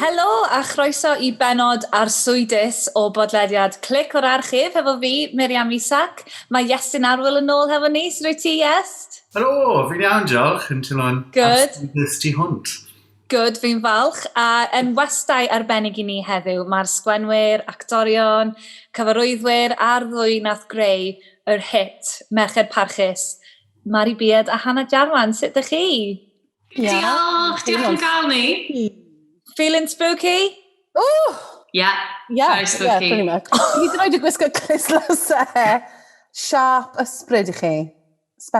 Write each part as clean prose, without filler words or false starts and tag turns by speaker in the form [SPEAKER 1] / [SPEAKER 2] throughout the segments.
[SPEAKER 1] Helo a chroeso I benod arswydus o bodlediad Clic o'r Archif hefo fi, Miriam Isak. Mae Iestyn Arwyl yn ôl hefo ni, sy'n rwy ti, Iest?
[SPEAKER 2] Helo, fi'n iawn, diolch. Yn teimlo'n arswydus ti hwnt.
[SPEAKER 1] Good, fi'n falch. A yn westau arbennig I ni heddiw, mae'r sgwenwyr, actorion, cyfarwyddwyr a'r ddwy nath greu yr hit Merched Parchus, Mari Beard a Hannah Jarwan. Sut ydych chi?
[SPEAKER 3] Diolch yn gael ni.
[SPEAKER 1] Feeling spooky?
[SPEAKER 4] Oh!
[SPEAKER 3] Yeah, very spooky.
[SPEAKER 4] Pretty much. Fi wedi rhoi gwisgo clislasau sharp ysbryd I chi.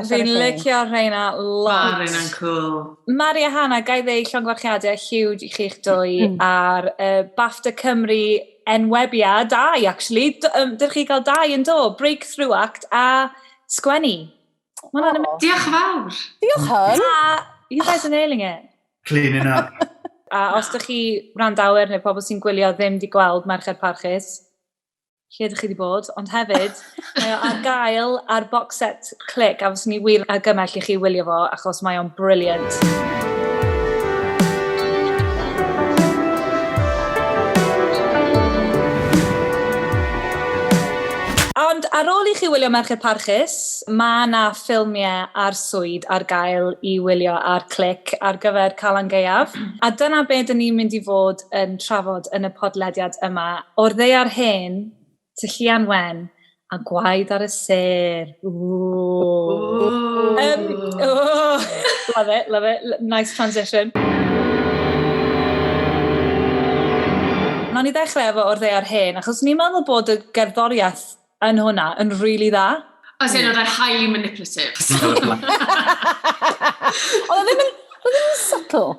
[SPEAKER 1] Fi'n licio rheina lot.
[SPEAKER 3] Rheina'n cool.
[SPEAKER 1] Mari a Hannah, gai ddeu llongfarchiadau huge I chi'ch dwy ar BAFTA Cymru enwebiad, dau, actually. Dych chi gael dau yn do, breakthrough act a sgwennu.
[SPEAKER 3] Diolch fawr.
[SPEAKER 4] Diolch hyn.
[SPEAKER 1] You guys are nailing it.
[SPEAKER 2] Cleaning up.
[SPEAKER 1] A os ydych chi wrandawyr neu pobl sy'n gwylio ddim di gweld Merched Parchus, lle ydych chi di bod, ond hefyd, mae o ar gael ar box set Clic, a fos ni wir argymell I chi wylio fo, achos mae o'n brilliant. Ond ar ôl I chi wylio Merched Parchus, mae na ffilmiau Arswyd ar gael I wylio ar Clic ar gyfer Calan Gaeaf. A dyna be dyn ni'n mynd I fod yn trafod yn y podlediad yma. O'r ddeiar hen, Tylluan Wen, a gwaed ar y ser. Love it. Nice transition. Nawn ni ddechrau efo o'r ddeiar hen, achos ni'n meddwl bod y gerddoriaeth yn hwnna, yn really dda.
[SPEAKER 3] Os yna, they're highly manipulative.
[SPEAKER 4] Oedd ddim yn subtle.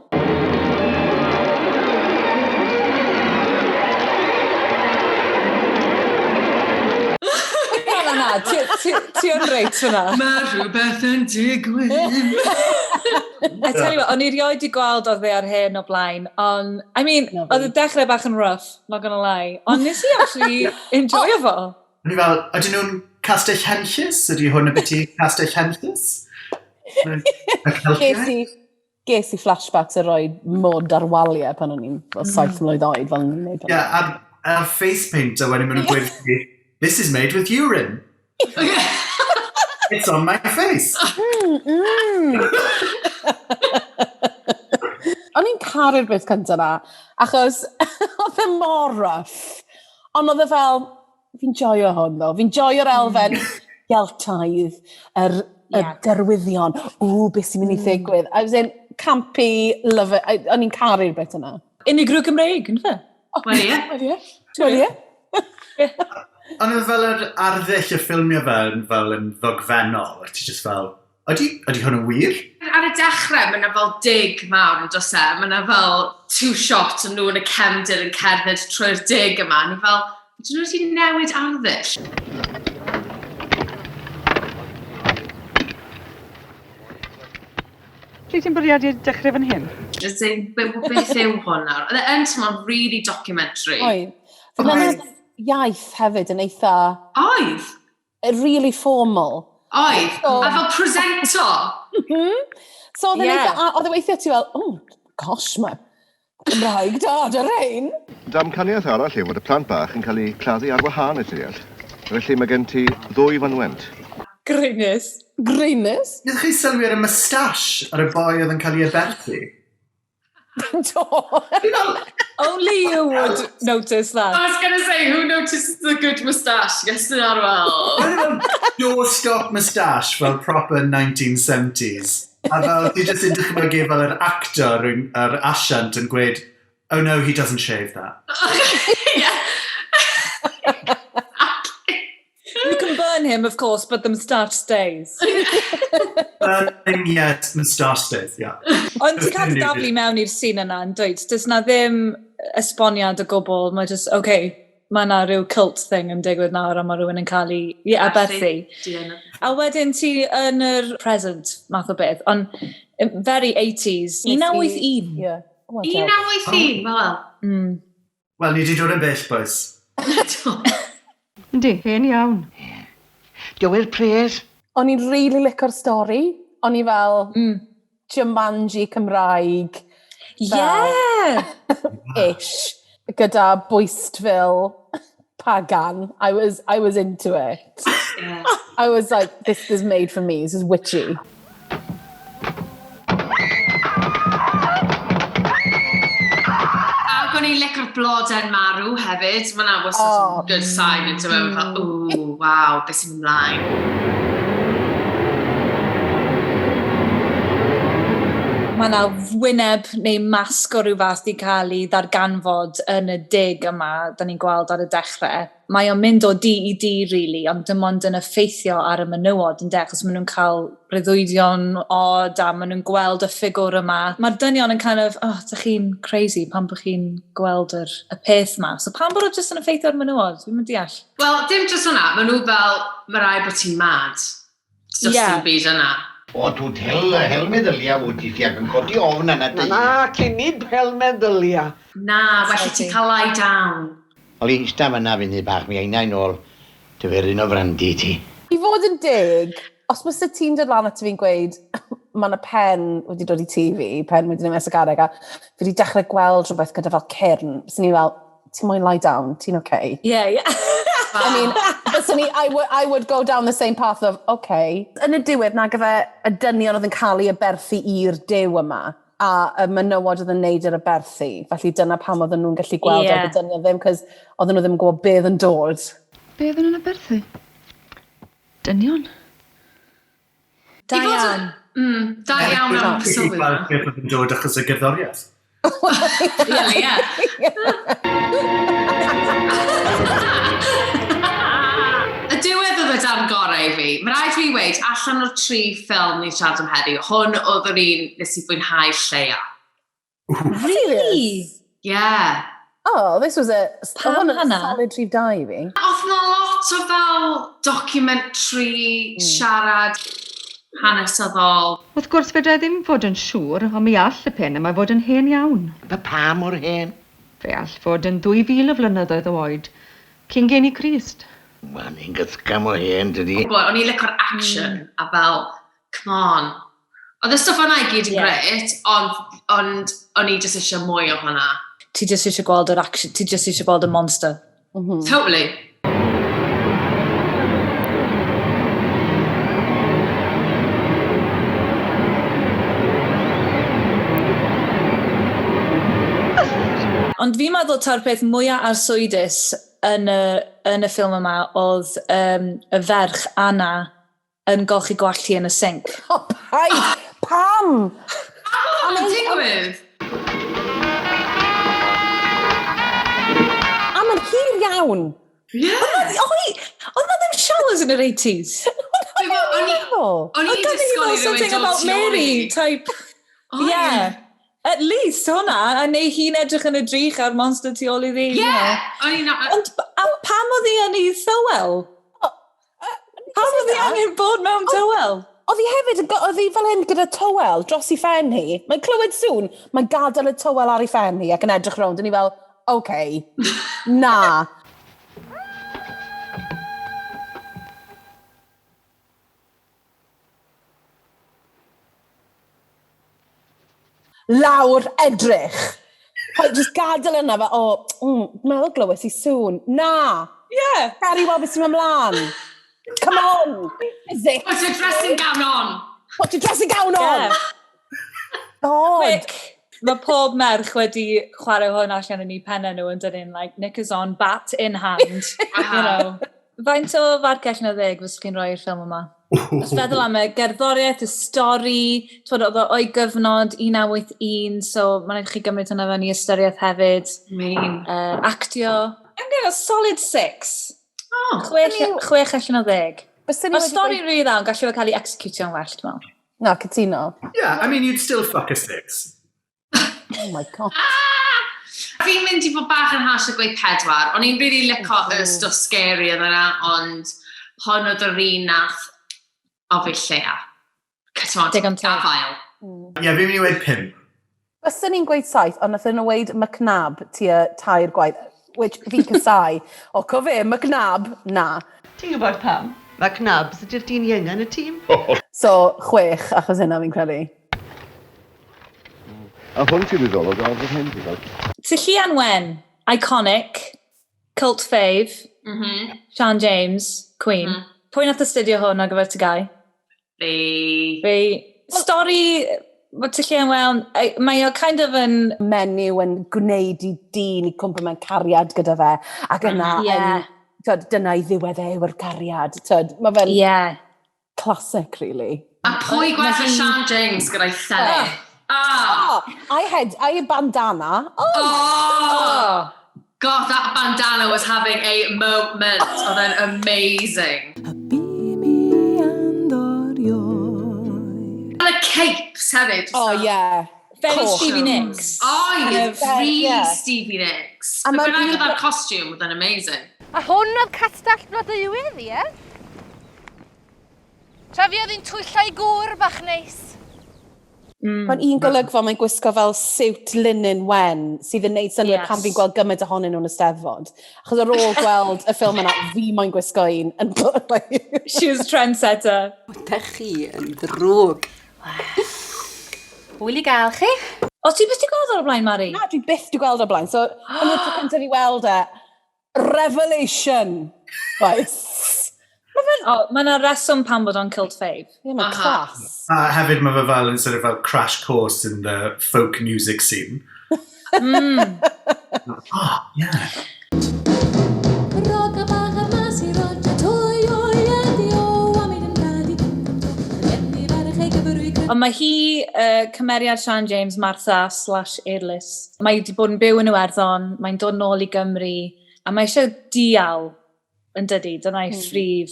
[SPEAKER 1] Na, ti o'n reit hwnna.
[SPEAKER 3] Mae rhywbeth yn digwydd.
[SPEAKER 1] I tell you what, o'n I rioed I gweld oedd ar hen o blaen, ond, oedd y dechrau bach yn rough, not gonna lie, ond nes I actually enjoy fo.
[SPEAKER 2] Ni fel, ydyn nhw'n castell henllys? Ydy hwn y byti castell henllys?
[SPEAKER 4] Ges I flashbacks a roi mod ar waliau pan o'n i'n 7 mlwydd oed fel ni'n neud.
[SPEAKER 2] Yeah, a face paint a wedyn maen nhw'n gweud chi, this is made with urine. It's on my face.
[SPEAKER 4] O'n i'n caru'r beth cyntaf na, achos oedd e mor rough, ond oedd e fel, fi'n joio hwn ddo, fi'n joio'r elfen Geltaidd, y derwyddion, beth sy'n mynd I ddigwydd. I was in campy, love it, o'n i'n caru'r beth yna.
[SPEAKER 1] Unigryw Gymreig, yn fe?
[SPEAKER 3] Wel ie.
[SPEAKER 2] Ond oedd fel yr arddull y ffilmiau fel yn ddogfennol, a ti just fel, ydy hwn yn wir?
[SPEAKER 3] Ar y dechrau, mae yna fel dig mawr yn dos e. Mae yna fel 2 shots yn nhw yn y cefndir yn cerdded trwy'r dig yma. Ni fel, ydyn nhw wedi newid arddull?
[SPEAKER 5] Lle ti'n bwriadu dechrau fan hyn?
[SPEAKER 3] Beth yw hwn nawr? Oedd e'n teimlo'n really documentary.
[SPEAKER 4] Oedd iaith hefyd yn eitha...
[SPEAKER 3] Oedd?
[SPEAKER 4] Really formal.
[SPEAKER 3] Oedd? A fel presento?
[SPEAKER 4] So oedd e weithio ti fel, gosh, mae Gymraeg dad ar ein.
[SPEAKER 6] Damcaniaeth arall yw fod y plant bach yn cael ei claddu ar wahân y deall. Felly mae gen ti 2 fanwent.
[SPEAKER 1] Greinis.
[SPEAKER 2] Ydych chi sylwi ar y moustache ar y boi oedd yn cael ei aberthu?
[SPEAKER 1] Only you would notice that.
[SPEAKER 3] I was going to say, who notices the good moustache? Yes, yn arwel.
[SPEAKER 2] Doorstop moustache fel proper 1970s. A fel, ti jyst yn dychmygu fel yr actor yr asiant yn gweud, oh no, he doesn't shave that.
[SPEAKER 3] Yeah.
[SPEAKER 1] You can burn him, of course, but the moustache stays.
[SPEAKER 2] Burning yet, moustache stays, yeah.
[SPEAKER 1] Ond ti'n cael daflu mewn i'r scene yna yn dweud, does na ddim esboniad o gwbl, mae just, mae na rhyw cult thing yn digwydd nawr a mae rhywun yn cael ei aberthu. A wedyn ti yn yr present, math o beth, ond very 80s. 1981.
[SPEAKER 4] Yeah.
[SPEAKER 3] 1981, fel.
[SPEAKER 2] Wel, ni wedi dod yn bell, boys.
[SPEAKER 5] Yndi, hen iawn.
[SPEAKER 7] Yw'r pres?
[SPEAKER 4] O'n i'n really licio'r stori. O'n i fel, Jumanji Cymraeg.
[SPEAKER 1] Yeah!
[SPEAKER 4] Ish. Gyda Bwystfil Pagan. I was into it.
[SPEAKER 3] Yeah.
[SPEAKER 4] I was like, this is made for me. This is witchy.
[SPEAKER 3] Ac o'n i'n licio'r blodau'n marw hefyd. Mae'n was such a good sign into it. Fel, ooh, wow, beth sy'n ymlaen.
[SPEAKER 1] Mae yna wyneb neu masg o rhyw fath wedi cael ei ddarganfod yn y dig yma, da ni'n gweld ar y dechrau. Mae o'n mynd o di i di, really, ond dim ond yn effeithio ar y menywod yn de, achos maen nhw'n cael breuddwydion od a maen nhw'n gweld y ffigwr yma. Mae'r dynion yn kind of, da chi'n crazy pan bod chi'n gweld y peth yma. So pan bod o jyst yn effeithio ar menywod? Fi'n mynd deall.
[SPEAKER 3] Wel, dim jyst hwnna, maen nhw fel, mae rai bod ti'n mad. Just dim byd yna.
[SPEAKER 7] O, dwi'n hel meddylia wedi chi ac yn codi ofn yna dy.
[SPEAKER 5] Na, cynnig hel meddylia.
[SPEAKER 3] Na, well ti cael lie down.
[SPEAKER 7] Oli eista fyna fyny bach mi einau nôl dyferun o frandi ti.
[SPEAKER 4] I fod yn dig, os mae sy'n ti'n dod lan at fi'n gweud, mae yna pen wedi dod i ti fi, pen wedi dod i mesagareg, a fi wedi dechrau gweld rhywbeth gyda fel cyrn. Byddwn ni fel, ti'n moyn lie down, ti'n okay?
[SPEAKER 1] Yeah.
[SPEAKER 4] I mean, I would go down the same path of, okay. Yn y diwedd, na gyda y dynion oedd yn cael ei aberthu i'r dew yma, a y menywod oedd yn neud yr aberthu. Felly dyna pam oedden nhw'n gallu gweld y dynion ddim, cos oedden nhw ddim yn gwybod beth yn dod.
[SPEAKER 5] Be oedden nhw'n aberthu? Dynion?
[SPEAKER 1] Da iawn.
[SPEAKER 3] Da iawn am sylwi yma.
[SPEAKER 2] Beth oedd yn dod achos y gerddoriaeth.
[SPEAKER 3] Ie. Y diwedd oedd y dan gorau fi. Mae rhaid fi weid, allan o'r 3 ffilm ni'n siarad am heddiw, hwn oedd yr un nes i fwynhau lleia.
[SPEAKER 1] Really?
[SPEAKER 3] Yeah.
[SPEAKER 4] Oh, this was a
[SPEAKER 1] Pam hynna?
[SPEAKER 4] solid rhif da i fi.
[SPEAKER 3] Oedd na lot o fel documentary, siarad, hanesyddol.
[SPEAKER 5] Wrth gwrs fydde ddim fod yn siŵr, ond mi all y pen yma fod yn hen iawn.
[SPEAKER 7] Fe pa mor hen?
[SPEAKER 5] Fe all fod yn 2000 o flynyddoedd o oed, cyn gen i Crist.
[SPEAKER 7] Wel, ni'n gythgam o hen, dydi?
[SPEAKER 3] O'n i'n licio'r action, a fel, come on. Oedd y stwff yna i gyd yn gret, ond o'n i jyst eisiau mwy o hwnna.
[SPEAKER 1] Ti jyst eisiau gweld yr action, ti jyst eisiau gweld y monster.
[SPEAKER 3] Totally.
[SPEAKER 1] Ond fi'n meddwl ta'r peth mwyaf arswydus yn y ffilm yma oedd y ferch Anna yn golchi gwallt hi yn y sinc.
[SPEAKER 4] Oh, paid! Pam?
[SPEAKER 3] O'n i'n digwydd?
[SPEAKER 4] A mae'n hir iawn.
[SPEAKER 3] Yeah.
[SPEAKER 1] Oedd na ddim showers yn yr 80s?
[SPEAKER 3] O'n i'n disgwyl i
[SPEAKER 1] something
[SPEAKER 3] rywun
[SPEAKER 1] about
[SPEAKER 3] dod tu ôl i
[SPEAKER 1] Mary
[SPEAKER 3] fi.
[SPEAKER 1] type. Yeah. At least hwnna, a neu hi'n edrych yn y drych ar monster tu ôl i ddi.
[SPEAKER 3] Yeah.
[SPEAKER 1] Ond pam oedd hi yn ei thywel? Pam oedd hi angen bod mewn tywel?
[SPEAKER 4] Oedd hi hefyd, oedd hi fel hyn gyda tywel dros i ffen hi. Mae'n clywed sŵn, mae'n gadael y tywel ar ei ffen hi ac yn edrych rownd. Yn i fel, okay, na. Lawr edrych. Just gadael yna fe, meddwl glywes i sŵn. Na.
[SPEAKER 1] Yeah.
[SPEAKER 4] Gary, weld beth sy'n ymlaen. Come on. Is it?
[SPEAKER 3] What's your dressing gown on?
[SPEAKER 4] What's your dressing gown on?
[SPEAKER 1] Yeah.
[SPEAKER 4] God.
[SPEAKER 1] Clic. Mae pob merch wedi chwarae hwn allan yn ei pennau nhw yn dyn like knickers on, bat in hand. You know. Faint o farcell na 10 fes chi'n rhoi'r ffilm yma? Os feddwl am y gerddoriaeth, y stori, oedd o'i gyfnod 1981, so mae'n rhaid chi gymryd hwnna fewn i ystyriaeth hefyd. Actio. I'm going to go solid 6. 6 allan o 10. Mae'r stori rili dda, ond gallu fe cael ei executio'n well, dwi'n meddwl.
[SPEAKER 4] No, cytuno.
[SPEAKER 2] Yeah, I mean, you'd still fuck a 6.
[SPEAKER 4] Oh my God.
[SPEAKER 3] Fi'n mynd i fod bach yn hash y gweud 4. O'n i'n really licio y stuff scary yn yna, ond hon oedd yr un nath o fi lleia.
[SPEAKER 1] Digon teg.
[SPEAKER 3] Gafael.
[SPEAKER 2] Ie, fi'n mynd i weid 5.
[SPEAKER 4] Bysa ni'n gweud 7, ond nath nhw weid McNab tua 3 gwaith, which fi'n cysau. O, cofe, McNab, na.
[SPEAKER 8] Ti'n gwybod pam? Mae cnabs ydy'r dyn ieng yn y tîm.
[SPEAKER 4] So, 6, achos hynna fi'n credu.
[SPEAKER 6] A hwn ti'n meddwl o gael fy hyn, ti'n gael?
[SPEAKER 1] Tylluan Wen, iconic, cult fave, Sian James, Queen. Pwy nath astudio hwn ar gyfer tygau?
[SPEAKER 3] Fi.
[SPEAKER 1] Stori, Tylluan Wen, mae o kind of yn...
[SPEAKER 4] Menyw yn gwneud i dyn i cwmpa mewn cariad gyda fe. Ac yna, dyna i ddiwedd yw'r cariad. Mae fe'n classic, really.
[SPEAKER 3] A pwy gwell y Sian James gyda'i theli?
[SPEAKER 4] I bandana.
[SPEAKER 3] God, that bandana was having a moment. Oedd e'n amazing. And the capes hefyd.
[SPEAKER 1] Very Stevie Nicks.
[SPEAKER 3] Stevie Nicks. A mae'n gyda'r costume, oedd e'n amazing.
[SPEAKER 8] A hwn oedd castell blodeuwydd, ie? Tra fi oedd hi'n twyllai gŵr bach neis.
[SPEAKER 4] Mae'n un golygfa mae'n gwisgo fel siwt linen wen sydd yn neud syniad pan fi'n gweld gymaint ohonyn nhw'n Eisteddfod. Achos ar ôl gweld y ffilm yna, fi mae'n gwisgo un.
[SPEAKER 1] She was trendsetter.
[SPEAKER 9] Ydych chi yn ddrwg. Hwyl i gael chi?
[SPEAKER 1] O, ti byth di gweld o'r blaen, Mari?
[SPEAKER 4] Na, dwi byth di gweld o'r blaen. So, yn y tro cyntaf i weld e, revelation.
[SPEAKER 1] Mae yna reswm pan bod o'n cult fave.
[SPEAKER 4] Mae'n class.
[SPEAKER 2] Hefyd mae fe fel yn sort of fel crash course in the folk music scene.
[SPEAKER 1] Ond mae hi, cymeriad Sian James, Martha / Eirlis. Mae wedi bod yn byw yn Iwerddon, mae'n dod nôl i Gymru, a mae eisiau dial yn dydi, dyna'i phrif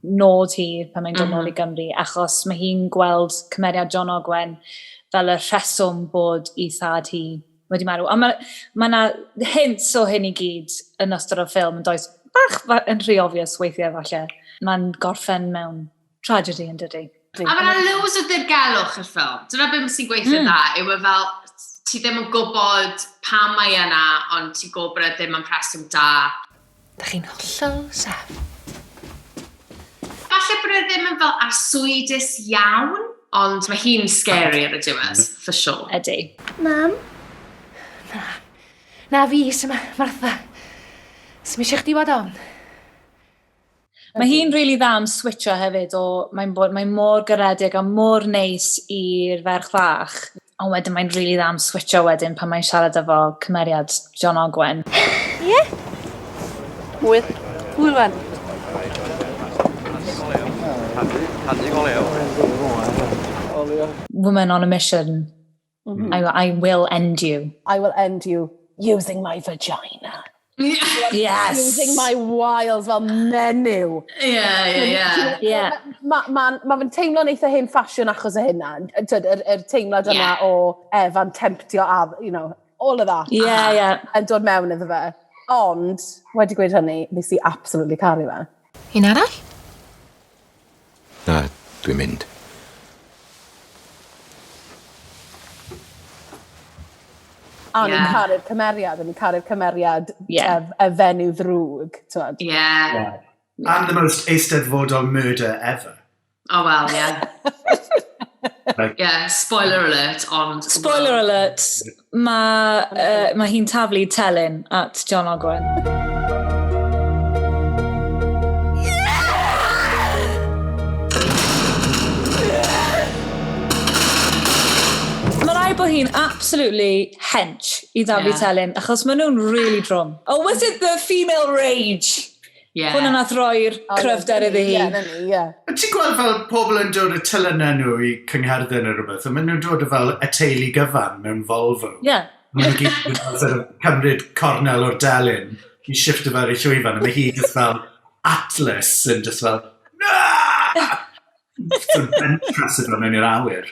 [SPEAKER 1] nod hi pan mae'n dod nôl i Gymru, achos mae hi'n gweld cymeriad John Ogwen fel y rheswm bod i thad hi wedi marw. A mae yna hints o hyn i gyd yn ystod o'r ffilm, yn does bach yn rhy obvious weithiau falle. Mae'n gorffen mewn tragedy yn dydi.
[SPEAKER 3] A mae yna loads o ddirgelwch i'r ffilm. Dyna beth sy'n gweithio dda, yw fel ti ddim yn gwybod pam mae yna, ond ti'n gwybod ddim yn preswm da.
[SPEAKER 8] Da chi'n hollol sef.
[SPEAKER 3] Falle bod e ddim yn fel arswydus iawn, ond mae hi'n scary ar y diwedd, for sure.
[SPEAKER 1] Ydy.
[SPEAKER 8] Mam? Na fi, sy'n Martha. Sy'n eisiau chdi bod on?
[SPEAKER 1] Mae hi'n rili dda am switcho hefyd o mae'n mor garedig a mor neis i'r ferch fach. Ond wedyn mae'n rili dda am switcho wedyn pan mae'n siarad efo cymeriad John Ogwen.
[SPEAKER 8] Ie? Hwyl. Hwyl wan.
[SPEAKER 1] Woman on a mission. I will end you.
[SPEAKER 4] I will end you using my vagina.
[SPEAKER 1] Yes!
[SPEAKER 4] Using my wiles fel menyw.
[SPEAKER 3] Yeah.
[SPEAKER 4] Mae fe'n teimlo'n eitha hyn ffasiwn achos o hynna. Yr teimlad yna o Efa'n temptio a, all of that. Yn dod mewn iddo fe. Ond, wedi gweud hynny, nes i absolutely caru fe.
[SPEAKER 8] Un arall?
[SPEAKER 6] Na, dwi'n mynd.
[SPEAKER 4] A ni'n caru'r cymeriad, y fenyw ddrwg, ti'n
[SPEAKER 3] Yeah.
[SPEAKER 2] And the most eisteddfodol murder ever.
[SPEAKER 3] Oh, well, yeah. Yeah, spoiler alert, ond...
[SPEAKER 1] Spoiler alert, mae hi'n taflu telyn at John Ogwen. Mae rai bod hi'n absolutely hench I Dafydd Telyn, achos maen nhw'n really drwm. Oh, was it the female rage? Hwna nath roi'r cryfder iddi hi.
[SPEAKER 2] Ti'n gweld fel pobl yn dod y telynau nhw I Cyngherddin neu rhywbeth, a maen nhw'n dod fel y teulu gyfan mewn Volvo. Maen nhw'n gyd cymryd cornel o'r delyn I shifto fer I llwyfan, a mae hi just fel Atlas yn just fel So'n bentrasid o'n mewn i'r awyr.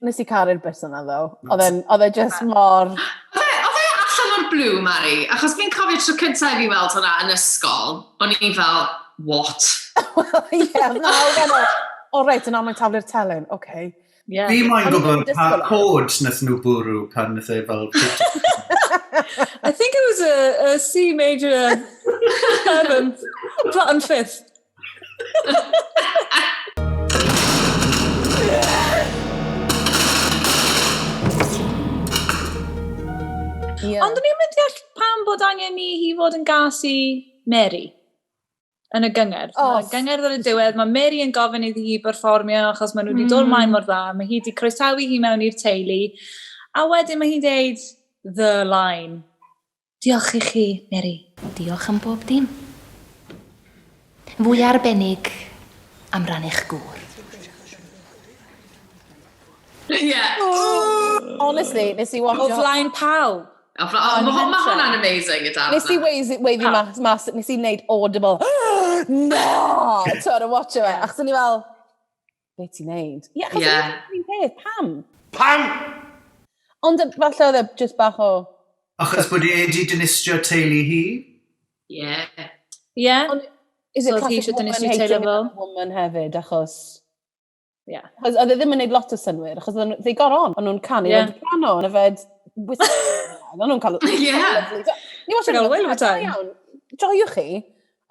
[SPEAKER 4] Nes I caru'r bit yna ddo. Oedd e just mor...
[SPEAKER 3] Oedd e allan o'r blue, Mari? Achos fi'n cofio tro cyntaf fi weld hwnna yn ysgol. O'n i'n fel, what?
[SPEAKER 4] O reit, yna mae'n taflu'r telyn. Okay.
[SPEAKER 2] Fi moyn gwybod pa cod nath nhw bwrw pan nath e fel...
[SPEAKER 1] I think it was a C major 7th, flat and 5th. yn deall pam bod angen i hi fod yn gas i Mary yn y gyngor. Mae gyngor ar y diwedd, mae Mary yn gofyn iddi hi berfformio achos maen nhw wedi dod mlaen mor dda. Mae hi wedi croesawu hi mewn i'r teulu. A wedyn mae hi'n deud the line. Diolch i chi, Mary.
[SPEAKER 8] Diolch am bob dim. Fwy arbennig am ran eich gŵr.
[SPEAKER 4] Honestly, nes i watch...
[SPEAKER 1] O flaen pawb.
[SPEAKER 3] Mae hwnna'n amazing, y darn.
[SPEAKER 4] Nes i weiddi mas, nes i wneud audible. No! Twyr, watch o e. Achos ni fel, be ti'n neud? Ie, achos ni'n peth, pam?
[SPEAKER 6] Pam?
[SPEAKER 4] Ond falle oedd e just bach o...
[SPEAKER 2] Achos bod wedi dynistio teulu hi?
[SPEAKER 3] Ie.
[SPEAKER 1] Ie.
[SPEAKER 4] Is it
[SPEAKER 1] So he should
[SPEAKER 4] classic
[SPEAKER 1] dynistio teulu
[SPEAKER 4] woman hating
[SPEAKER 1] fo?
[SPEAKER 4] woman hefyd, achos...
[SPEAKER 1] Ie.
[SPEAKER 4] Achos oedd e ddim yn gwneud lot o synwyr, achos they got on, ond nhw'n canu, oedd piano yn yfed... Ond nhw'n cael... Ie. Ni wasio
[SPEAKER 1] gael Will of a time.
[SPEAKER 4] Joiwch chi,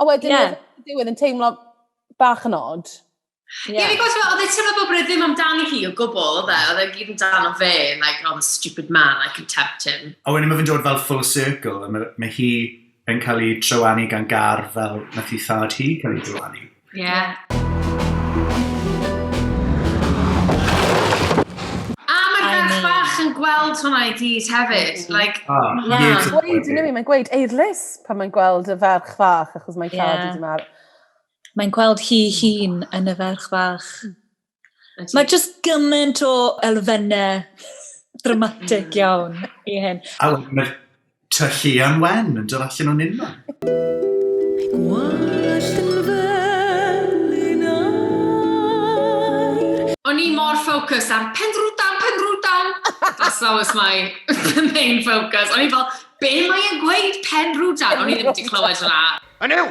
[SPEAKER 4] a wedyn diwedd yn teimlo bach yn odd.
[SPEAKER 3] Ie, fi gwrs fel, oedd e teimlo bod bryd ddim amdani hi o gwbl, oedd e gyd amdano fe, like, oh, the stupid man, I can tempt him.
[SPEAKER 2] A wedyn mae fe'n dod fel full circle, a mae hi yn cael ei trywanu gan gar fel nath i thad hi cael ei trywanu.
[SPEAKER 3] Ie. A mae'r ferch bach yn gweld hwnna i gyd hefyd.
[SPEAKER 4] Mae'n gweud eidlys pan mae'n gweld y ferch fach, achos mae'n cad i mar.
[SPEAKER 1] Mae'n gweld hi hun yn y ferch fach. Mae just gymaint o elfennau dramatic iawn i hyn.
[SPEAKER 2] A mae'r tyllu am wen yn dod allan o'n unman.
[SPEAKER 3] O'n i mor ffocus am pendrwdan. That was my main focus. O'n i fel, be mae'n gweud pendrwdan? O'n i ddim wedi clywed hwnna.
[SPEAKER 6] Aniw!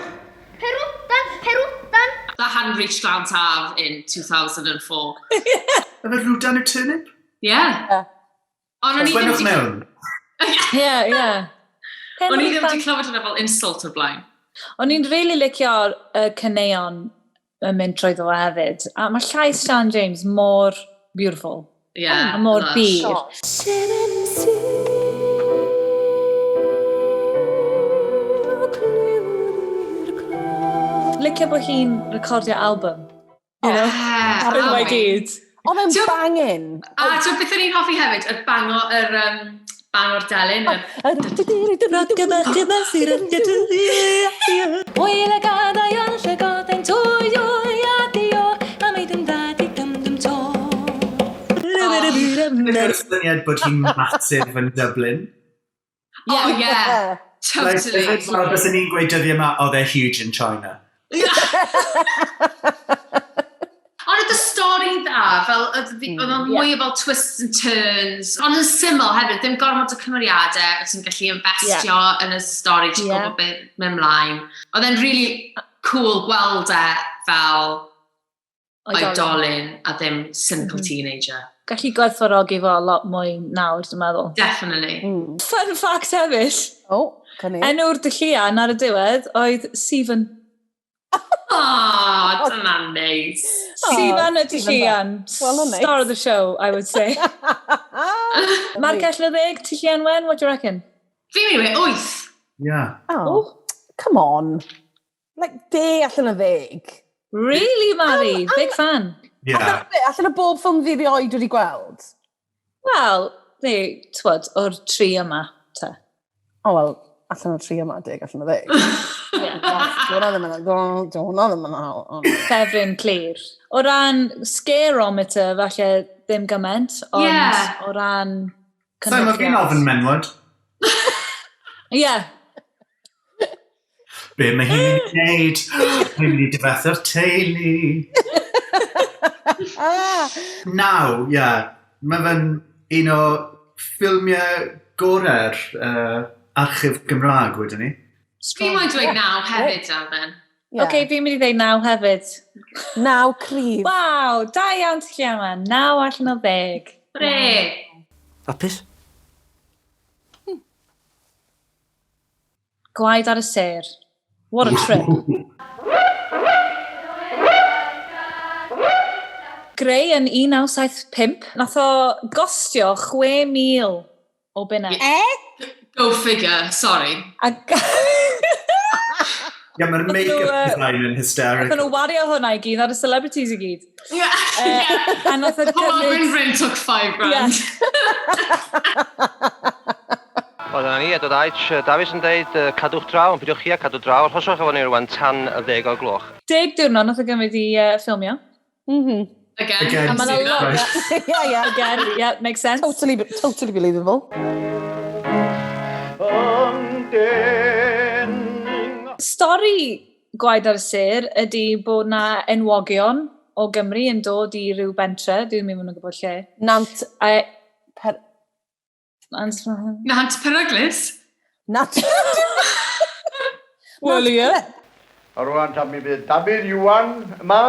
[SPEAKER 3] Perwdan. That hadn't reached Glant Haf in 2004.
[SPEAKER 2] Yna rwdan y turnip?
[SPEAKER 3] Yeah.
[SPEAKER 2] Gwenwch mewn.
[SPEAKER 1] Ie.
[SPEAKER 3] O'n i ddim wedi clywed hwnna fel insult o'r blaen.
[SPEAKER 1] O'n i'n really licio'r caneuon yn mynd trwy ddo hefyd. A mae llais Sian James mor beautiful.
[SPEAKER 3] Yeah.
[SPEAKER 1] A mor bir. Licio bod hi'n recordio album. You know? Ar y mae gyd.
[SPEAKER 4] Oedd e'n bangin.
[SPEAKER 3] A ti'n beth o'n i'n hoffi hefyd, y bangor delyn.
[SPEAKER 8] Wyl y gadael lle goden twyio iadio, a mi dim dad I gymdym to.
[SPEAKER 2] Ydy'r syniad bod hi'n massive yn Dublin.
[SPEAKER 3] Oh, yeah. Totally.
[SPEAKER 2] Bys ni'n gweud dyddi yma, oedd e huge in China.
[SPEAKER 3] Ond y stori dda, oedd o'n mwy fel twists and turns. Ond yn syml hefyd, ddim gormod o cymeriadau, ti'n gallu investio yn y stori, ti'n gwybod beth mynd mlaen. Oedd e'n really cool gweld e fel oedolyn a ddim cynical teenager.
[SPEAKER 1] Gallu gwerthfawrogi fo a lot mwy nawr, dwi'n meddwl.
[SPEAKER 3] Definitely.
[SPEAKER 1] Fun fact hefyd. Enw'r dylluan ar y diwedd oedd Stephen.
[SPEAKER 3] Dyna'n neis.
[SPEAKER 1] Stephen y dylluan. Star of the show, I would say. Marc allan o 10, dylluan wen, what do you reckon?
[SPEAKER 3] Fi'n mynd i 8.
[SPEAKER 2] Yeah.
[SPEAKER 4] Oh, come on. Like 10 allan o 10.
[SPEAKER 1] Really, Mari? Big fan.
[SPEAKER 2] Yeah.
[SPEAKER 4] Allan o bob ffilm fi rioed wedi gweld?
[SPEAKER 1] Wel, twod, o'r 3 yma, te.
[SPEAKER 4] O, wel, allan o 3 yma, 10 allan o 10. Dwi'n ddim yn
[SPEAKER 1] Ffefryn clir. O ran scarometer, falle ddim gyment, ond o ran
[SPEAKER 2] cynnychiad. So, mae fi'n ofyn menwod.
[SPEAKER 1] Ie.
[SPEAKER 2] Be mae hi'n gwneud? Mae'n mynd I difetha'r teulu. Naw, mae fe'n un o ffilmiau gorau'r Archif Gymraeg, wedyn ni.
[SPEAKER 3] Fi'n mynd dweud 9 hefyd, Alban.
[SPEAKER 1] Oce, fi'n mynd I dweud 9 hefyd.
[SPEAKER 4] 9 cryf.
[SPEAKER 1] Waw, da iawn ti lle 9 allan o 10.
[SPEAKER 3] Bre.
[SPEAKER 7] Apus?
[SPEAKER 1] Gwaed ar y ser. What a trip. Greu yn 1975, nath o gostio 6,000 o bunne.
[SPEAKER 3] Go figure, sorry.
[SPEAKER 2] Ie, mae'r make-up design yn hysterical.
[SPEAKER 1] Nath nhw wario hwnna i gyd, ar y celebrities i gyd.
[SPEAKER 3] A
[SPEAKER 1] nath y
[SPEAKER 3] Hywel Gwynfryn took £5,000.
[SPEAKER 10] Oedd yna ni, dod aich, Dafydd yn dweud, cadwch draw, yn bydwch chi a cadw draw, rhoswch efo ni rwan tan 10 o gloch. 10
[SPEAKER 1] diwrnod nath o gymryd i ffilmio.
[SPEAKER 3] Again.
[SPEAKER 1] A mae'n a lot. Again, yeah, makes sense.
[SPEAKER 4] Totally believable.
[SPEAKER 1] Stori gwaed ar y sir ydy bod na enwogion o Gymru yn dod i ryw bentre, dwi'n mynd yn gwybod lle.
[SPEAKER 3] Nant Peryglus?
[SPEAKER 1] Wel, ie.
[SPEAKER 6] A rwan tam mi bydd Dafydd Iwan yma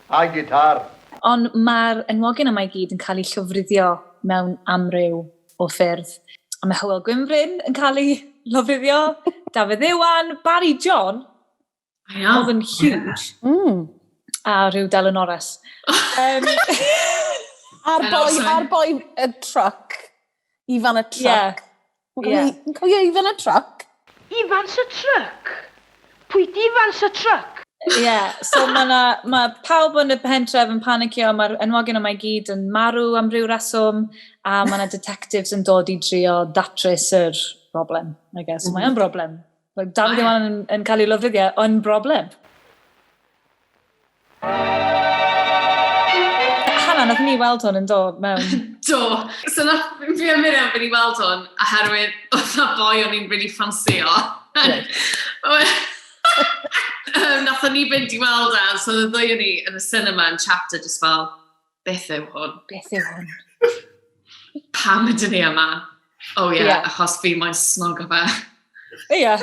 [SPEAKER 6] a gitar.
[SPEAKER 1] Ond mae'r enwogion yma i gyd yn cael eu llofruddio mewn amryw o ffyrdd. A mae Hywel Gwynfryn yn cael ei llofruddio, Dafydd Iwan, Barry John, oedd yn huge, a rhyw Delynores.
[SPEAKER 4] A'r boi y truck, Ifan y truck. Yn cofio Ifan y truck?
[SPEAKER 11] Ifan y truck? Pwy di Ifan y truck?
[SPEAKER 1] Ie, so mae pawb yn y pentref yn panicio, mae'r enwogion yma i gyd yn marw am ryw reswm, a mae yna detectives yn dod i drio datrys yr broblem, I guess. Mae'n broblem. Dafydd Iwan yn cael ei lyfryddio, yn broblem. Hanna, nath ni weld hwn yn dod mewn.
[SPEAKER 3] Do. So fi yn Miriam fynd i weld hwn, oherwydd oedd na boi o'n i'n really ffansio. Nath ni fynd i weld e, so oedd ddwy ni yn y cinema yn chapter just fel, beth yw hwn?
[SPEAKER 1] Beth yw hwn?
[SPEAKER 3] Pam ydyn ni yma? Oh ie, achos fi mae'n snog o fe.
[SPEAKER 1] Ie.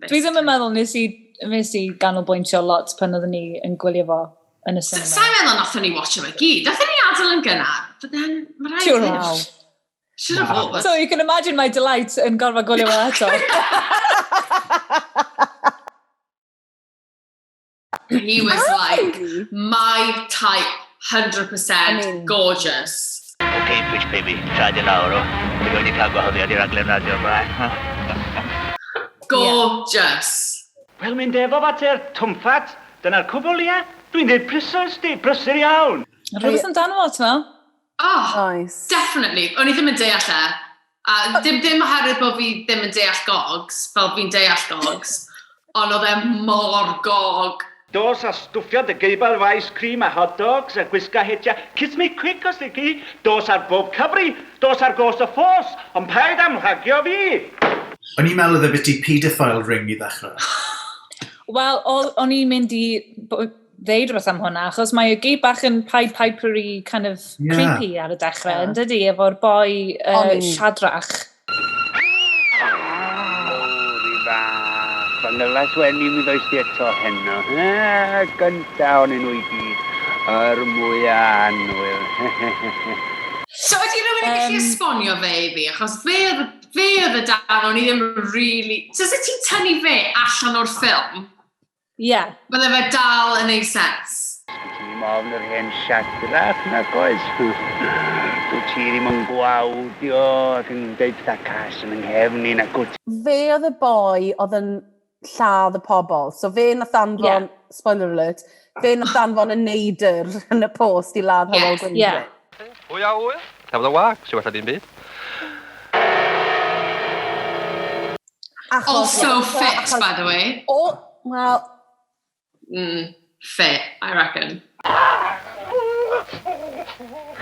[SPEAKER 1] Dwi ddim yn meddwl nes i ganolbwyntio lot pan oedden ni yn gwylio fo yn y cinema.
[SPEAKER 3] Sa'n meddwl nathon ni watch yma gyd. Nathon ni adael yn gynnar, but then, mae'n rhaid
[SPEAKER 1] Sure.
[SPEAKER 3] Should have bought.
[SPEAKER 1] So you can imagine my delight yn gorfod gwylio fo eto.
[SPEAKER 3] He was like, my type, 100% gorgeous.
[SPEAKER 7] Okay, Twitch baby, tried it lawr o. Dwi'n wedi cael gwahoddiad i raglen radio yma.
[SPEAKER 3] Gorgeous.
[SPEAKER 11] Wel, mynd efo fater twmffat, dyna'r cwbl ie. Dwi'n dweud prysur iawn.
[SPEAKER 1] Rhywbeth amdano fo, ti'n fel?
[SPEAKER 3] Oh, definitely. O'n i ddim yn deall e. Dim oherwydd bod fi ddim yn deall gogs, fel fi'n deall gogs, ond oedd e mor gog.
[SPEAKER 11] Dos a stwffio dy geibal faes cream a hot dogs a gwisga hitio. Kiss me quick os ydych chi. Dos ar bob cyfri, dos ar gos y ffos, ond paid am hagio fi.
[SPEAKER 2] O'n i'n meddwl oedd y bit i paedophile ring i ddechrau.
[SPEAKER 1] Wel, o'n i'n mynd i ddeud rhywbeth am hwnna, achos mae y gyd bach yn Pied Pipery kind of creepy ar y dechrau, yn dydi, efo'r boi siadrach.
[SPEAKER 11] Fangylas wenni mi ddoes di eto heno. Gynta o'n nhw i gyd. Yr mwyaf anwyl.
[SPEAKER 3] So ydy rhywun yn gallu esbonio fe i fi? Achos fe oedd y dan o'n i ddim really... So os ti'n tynnu fe allan o'r ffilm?
[SPEAKER 1] Ie.
[SPEAKER 3] Bydde fe dal yn ei sens?
[SPEAKER 11] Ti'n mofn yr hen siadrach na goes. Dwi ti ddim yn gwawdio ac yn deud pethau cas yn nghefn i'n agwt.
[SPEAKER 4] Fe oedd y boi oedd yn lladd y pobl. So fe nath anfon, spoiler alert, fe nath anfon y neidr yn y post i ladd Hywel Gwynfryn.
[SPEAKER 10] Hwyl, hwyl. Cafodd y wag, sy'n wella di'n byd.
[SPEAKER 3] Also fit, by the way.
[SPEAKER 4] Oh, well...
[SPEAKER 3] Fit, I reckon.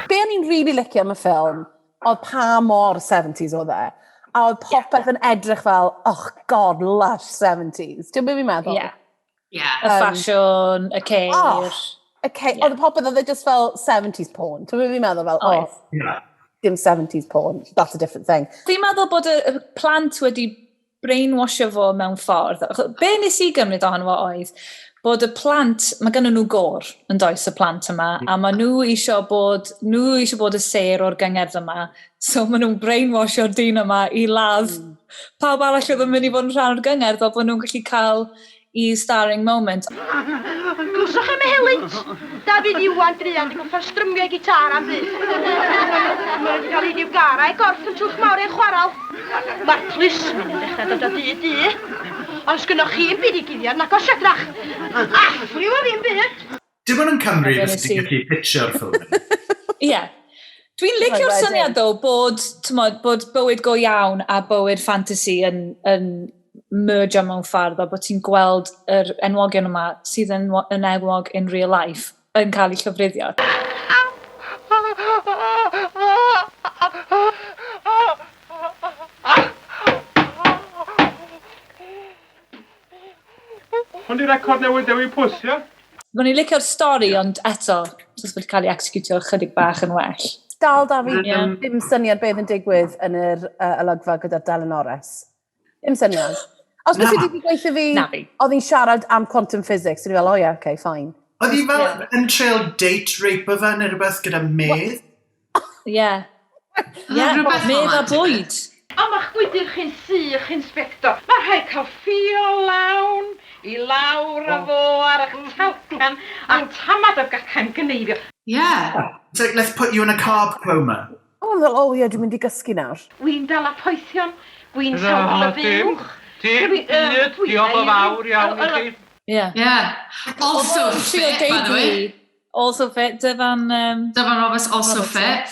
[SPEAKER 4] Be o'n i'n really licio am y ffilm, oedd pa mor 70s oedd e. A oedd popeth yn edrych fel, oh god, lush 70s. Ti'n byd fi'n meddwl?
[SPEAKER 3] Yeah.
[SPEAKER 1] Y ffasiwn, y ceir.
[SPEAKER 4] Oedd y popeth oedd e just fel 70s porn. Ti'n byd fi'n meddwl fel, dim 70s porn, that's a different thing.
[SPEAKER 1] Fi'n meddwl bod y plant wedi brainwashio fo mewn ffordd. Be nes i gymryd ohono fo oedd, bod y plant, mae gen nhw gor yn does y plant yma, a mae nhw eisiau bod y ser o'r gyngerdd yma, so mae nhw'n brainwashio'r dyn yma i ladd pawb arall oedd yn mynd i fod yn rhan o'r gyngerdd, o bod nhw'n gallu cael i starring moment.
[SPEAKER 12] Glwswch am y helynt. Dafydd Iwan druan di gwmpa strymiau gitar am byd. Mae'n wedi cael ei diwgarau gorff yn trwch mawr e'n chwarael. Mae'r plismyn yn dechrau dod o dy. Ond sgynnoch chi yn byd i guddiad nac o siadrach. Affriw o fi'n byd.
[SPEAKER 2] Dim ond yn Cymru fes ti'n gallu pitio'r ffilm.
[SPEAKER 1] Ie. Dwi'n licio'r syniad ddo bod bywyd go iawn a bywyd ffantasi yn merge mewn ffordd, a bod ti'n gweld yr enwogion yma sydd yn enwog in real life yn cael eu llofruddio.
[SPEAKER 11] Hwn i record newydd Dewi Pws, ia?
[SPEAKER 1] Mae'n i'n licio'r stori, ond eto, jyst wedi cael ei executio chydig bach yn well.
[SPEAKER 4] Dal Dafydd, dim syniad beth yn digwydd yn yr olygfa gyda'r Delyn Ores. Dim syniad. Os beth sydd wedi gweithio fi, oedd hi'n siarad am quantum physics, dwi'n fel, oia, okay, fine.
[SPEAKER 2] Oedd hi fel yn treul date rape o fe neu rhywbeth gyda medd?
[SPEAKER 1] Ie. Medd a bwyd.
[SPEAKER 12] O, ma'ch gwydr chi'n sych, inspector. Mae rhaid cael ffio lawn i lawr a fo ar eich talcan a'n tamad o gacan gyneifio.
[SPEAKER 2] It's like, let's put you in a carb coma.
[SPEAKER 4] O, ie, dwi'n mynd i gysgu nawr.
[SPEAKER 12] Wy'n dal a poethion, wy'n sawd y bywch.
[SPEAKER 11] Diolch o fawr iawn i chi.
[SPEAKER 3] Also fit, by the way.
[SPEAKER 1] Also fit, Dyfan
[SPEAKER 3] Roberts also fit.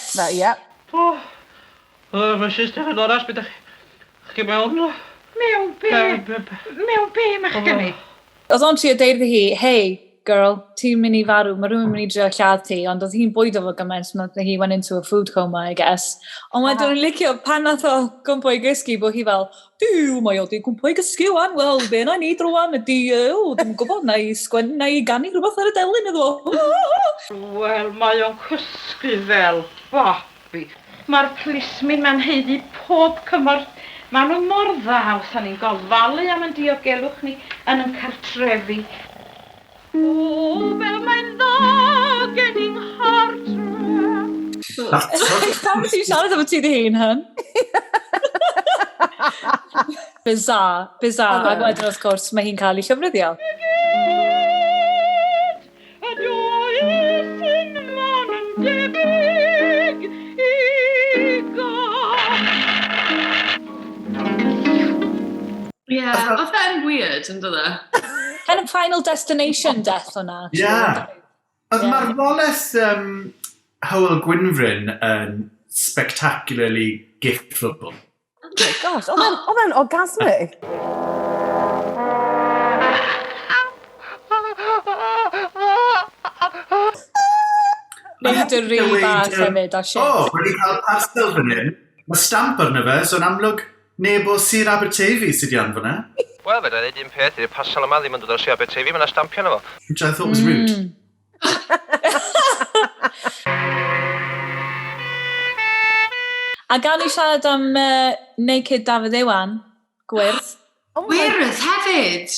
[SPEAKER 11] Mae sy'n Steffan Oras, beth chi mewn?
[SPEAKER 12] Mewn be ma'ch gynnig?
[SPEAKER 1] Oedd o'n trio deud hi, hey, girl, ti'n mynd i farw, mae rhywun mynd i drio lladd ti, ond oedd hi'n bwydo fo gymaint, he went into a food coma, I guess. Ond wedyn ni'n licio pan nath o gwmpo i gysgu, bod hi fel, mae o di gwmpo i gysgu wan, wel, be na ni drwan ydi, dwi'n gwybod, na i gannu rhywbeth ar y delyn iddo.
[SPEAKER 12] Wel, mae o'n cysgu fel babi. Mae'r plismin ma'n heiddi pob cymorth. Maen nhw mor ddaw, sa'n ni'n gofalu am yn diogelwch ni yn yn cartrefi. O, fel mae'n dda gen i'n hartre.
[SPEAKER 1] Pam ti'n siarad efo ti dy hun, hyn? Bizarre. A wedyn, wrth gwrs, mae hi'n cael ei llofruddio.
[SPEAKER 12] A does yn man yn debyg i gos.
[SPEAKER 3] Oedd e'n weird, yn dod e?
[SPEAKER 1] Kind of Final Destination death o'na.
[SPEAKER 2] Oedd marwolaeth Hywel Gwynfryn yn spectacularly giftful.
[SPEAKER 4] Oh my gosh, oedd e'n orgasmic.
[SPEAKER 1] Neud yr rili bach hefyd o shit.
[SPEAKER 2] O, wedi cael pastel fan hyn. Mae stamp arno fe, so'n amlwg neb o Sir Aberteifi sydd i anfon e.
[SPEAKER 10] Wel, fe dweud un peth, i'r pastel yma ddim yn dod o'r Sir Aberteifi, mae'n stampio yno fo.
[SPEAKER 2] Which I thought was rude.
[SPEAKER 1] A gan i siarad am naked Dafydd Iwan, gwyrdd.
[SPEAKER 3] Gwyrdd hefyd!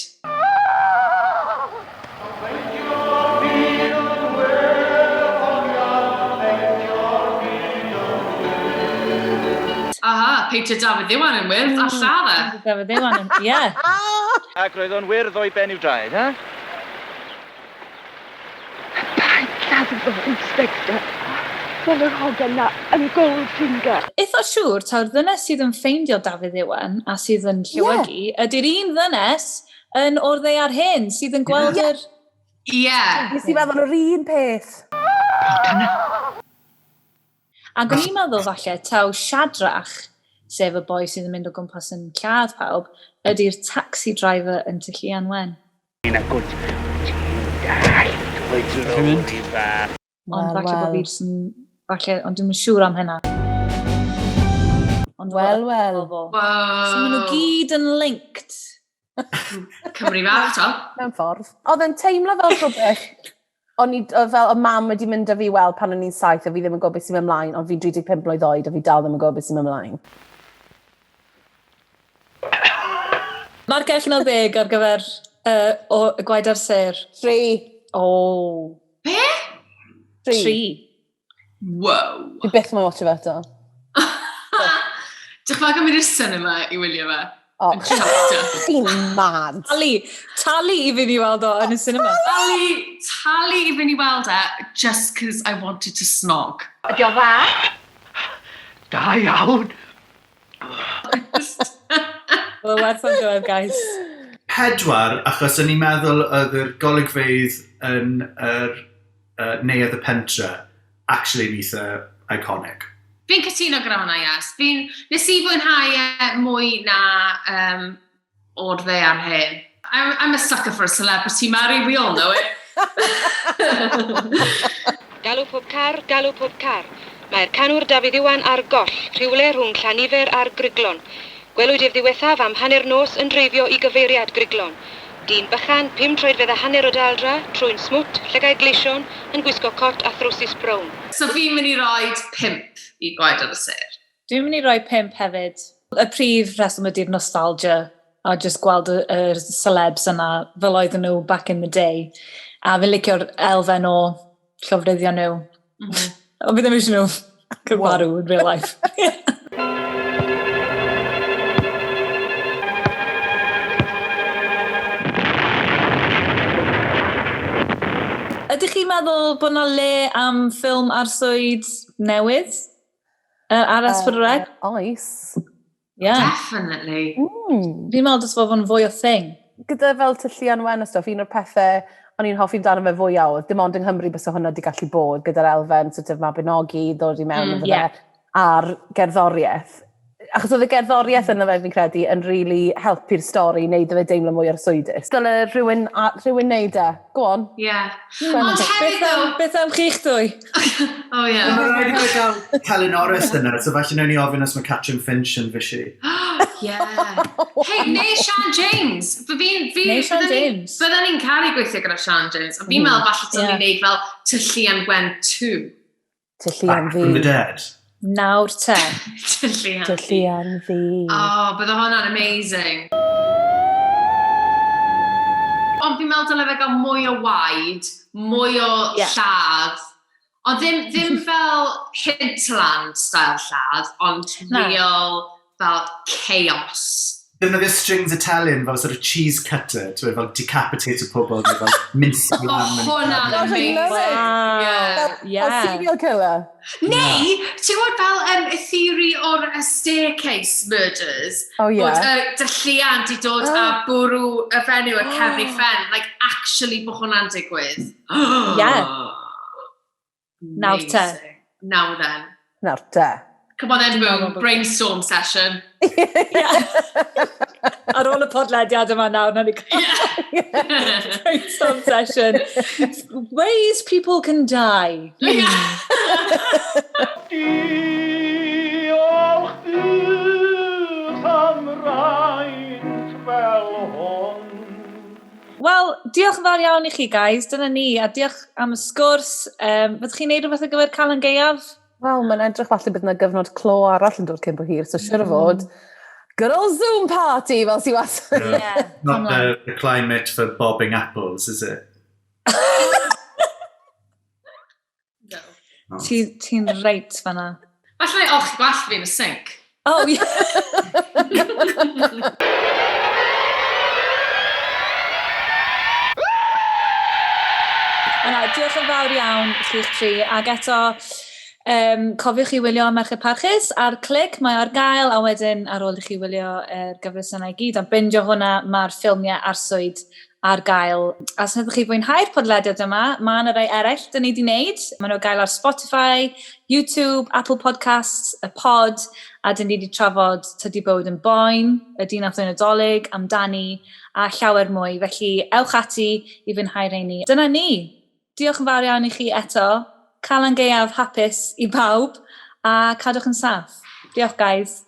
[SPEAKER 3] Aha, Peter Dafydd Iwan yn wyrdd, a lladd e.
[SPEAKER 1] Dafydd Iwan yn, ie.
[SPEAKER 11] Ac roedd o'n wyrdd o'i ben i'w draed, ha?
[SPEAKER 12] Pa'n lladd o, inspector. Fel yr hogan na yn Goldfinger.
[SPEAKER 1] Eitha siŵr, taw'r ddynes sydd yn ffeindio Dafydd Iwan a sydd yn llewygu, ydy'r un ddynes yn o'r ddeiar hyn sydd yn gweld yr...
[SPEAKER 4] Nes i feddwl yr un peth.
[SPEAKER 1] Ac o'n i'n meddwl falle, taw Siadrach, sef y boi sydd yn mynd o gwmpas yn lladd pawb, ydy'r taxi driver yn Tylluan Wen. Ond falle bod fi'n falle, ond dwi'n siŵr am hynna. Ond
[SPEAKER 4] Wel.
[SPEAKER 1] So maen nhw gyd yn linked.
[SPEAKER 3] Cymru fach, to.
[SPEAKER 4] Mewn ffordd. Oedd e'n teimlo fel rhywbeth. Fel y mam wedi mynd â fi weld pan o'n i'n 7 a fi ddim yn gwybod beth sy'n ymlaen, ond fi'n 35 mlwydd oed a fi dal ddim yn gwybod beth sy'n ymlaen.
[SPEAKER 1] Mae'r gell 90 ar gyfer o gwaed ar ser.
[SPEAKER 4] 3.
[SPEAKER 1] O.
[SPEAKER 3] Be?
[SPEAKER 1] 3.
[SPEAKER 3] Wow.
[SPEAKER 4] Fi byth mae'n watch o fe eto.
[SPEAKER 3] Dych chi'n gymryd y syn yma i wylio fe?
[SPEAKER 4] O, chi'n mad.
[SPEAKER 1] Talu i fynd i weld o yn y cinema.
[SPEAKER 3] Talu i fynd i weld e, just cos I wanted to snog.
[SPEAKER 12] Ydy o dda?
[SPEAKER 11] Da iawn.
[SPEAKER 1] Wel, werth o'n gweld, guys.
[SPEAKER 2] 4, achos o'n i'n meddwl oedd yr golygfeydd yn yr neuadd y pentre actually yn eitha iconic.
[SPEAKER 3] Fi'n cytuno gyda hwnna, yes. Nes i fwynhau mwy na o'r dde ar hyn. I'm a sucker for a celebrity, Mary, we all know it.
[SPEAKER 13] Galw pob car. Mae'r canwr Dafydd Iwan ar goll, rhywle rhwng Llanifer a'r Gryglon. Gwelwyd ef ddiwethaf am hanner nos yn dreifio i gyfeiriad Gryglon. Dyn bychan, 5 troedfedd a hanner o daldra, trwy'n smwt, llygaid gleision, yn gwisgo cot a thrwsus brown.
[SPEAKER 3] So fi'n mynd i roi 5 i gwaed ar y sir.
[SPEAKER 1] Dwi'n mynd i roi 5 hefyd. Y prif reswm ydy'r nostalgia, a just gweld y celebs yna fel oedden nhw back in the day. A fi'n licio'r elfen o llofruddion nhw. Ond fi ddim eisiau nhw cyfarw in real life. Ydych chi'n meddwl bod yna le am ffilm Arswyd newydd? Ar Ysbryd?
[SPEAKER 4] Oes.
[SPEAKER 3] Definitely.
[SPEAKER 1] Fi'n meddwl dys fod yn fwy o thing.
[SPEAKER 4] Gyda fel tyllu anwen o stuff, un o'r pethau o'n i'n hoffi amdano fe fwy awr, dim ond yng Nghymru bys o hwnna wedi gallu bod gyda'r elfen sort of Mabinogi, ddod i mewn a'r gerddoriaeth. Achos oedd y gerddoriaeth yna fe fi'n credu yn really helpu'r stori, neud fe deimlo mwy arswydus. Dyle rhywun neud e. Go on.
[SPEAKER 3] Ond hefyd though...
[SPEAKER 1] Beth am chi'ch dwy?
[SPEAKER 3] Oh ie.
[SPEAKER 2] Mae'n rhaid i gael Celyn Norris yna, so falle newn ni ofyn os mae Catrin Finch yn fysi.
[SPEAKER 3] Hey, neu Sian James.
[SPEAKER 1] Neu Sian James.
[SPEAKER 3] Bydden ni'n caru gweithio gyda Sian James. Ond fi'n meddwl falle ti'n ni'n neud fel Tyllu an Wen 2.
[SPEAKER 4] Tyllu an fi.
[SPEAKER 2] Back from the dead.
[SPEAKER 1] Nawr te.
[SPEAKER 4] Tyllu an fi.
[SPEAKER 3] Oh, bydde hwnna'n amazing. Ond fi'n meddwl dyle fe gael mwy o waed, mwy o lladd. Ond ddim fel Hinterland style lladd, ond real fel chaos.
[SPEAKER 2] Defnyddio strings y telyn fel sort of cheese cutter, fel decapitated pobl, fel mincy lamb.
[SPEAKER 3] Hwnna'n amazing.
[SPEAKER 4] Fel serial killer.
[SPEAKER 3] Neu, ti'n gwybod fel y theory o'r staircase murders?
[SPEAKER 4] Oh, yeah.
[SPEAKER 3] Bod dylluan di dod a bwrw y fenyw y cefnu ffen, like actually bod hwnna'n digwydd.
[SPEAKER 1] Nawr te.
[SPEAKER 3] Now then.
[SPEAKER 4] Nawr te.
[SPEAKER 3] Come on then, boom, brainstorm session.
[SPEAKER 1] Ar ôl y podlediad yma nawr, na ni brainstorm session. Ways people can die.
[SPEAKER 11] Diolch bydd am raint fel hon.
[SPEAKER 1] Wel, diolch yn fawr iawn i chi, guys. Dyna ni. A diolch am y sgwrs. Fyddwch chi'n neud rhywbeth ar gyfer Calan Gaeaf?
[SPEAKER 4] Wel, mae'n edrych falle bydd yna gyfnod clo arall yn dod cyn bo hir, so siwr o fod. Good old Zoom party, fel si was.
[SPEAKER 2] Not the climate for bobbing apples, is it?
[SPEAKER 1] No. Ti'n reit fanna.
[SPEAKER 3] Falle olchi gwallt fi'n y sinc.
[SPEAKER 1] Oh, ie. Diolch yn fawr iawn chi'ch tri, ag eto cofiwch chi wylio Merched Parchus ar Clic, mae ar gael, a wedyn ar ôl i chi wylio gyfres yna i gyd, a bindio hwnna, mae'r ffilmiau Arswyd ar gael. A os ydych chi fwynhau'r podlediad yma, mae yna rai eraill dyn ni wedi wneud. Mae nhw gael ar Spotify, YouTube, Apple Podcasts, y pod, a dyn ni wedi trafod Tydi Bywyd yn Boen, y Dinas Nadolig, amdani, a llawer mwy. Felly, ewch ati i fwynhau reini. Dyna ni. Diolch yn fawr iawn i chi eto. Calan Gaeaf hapus i bawb, a cadwch yn saff. Diolch, guys.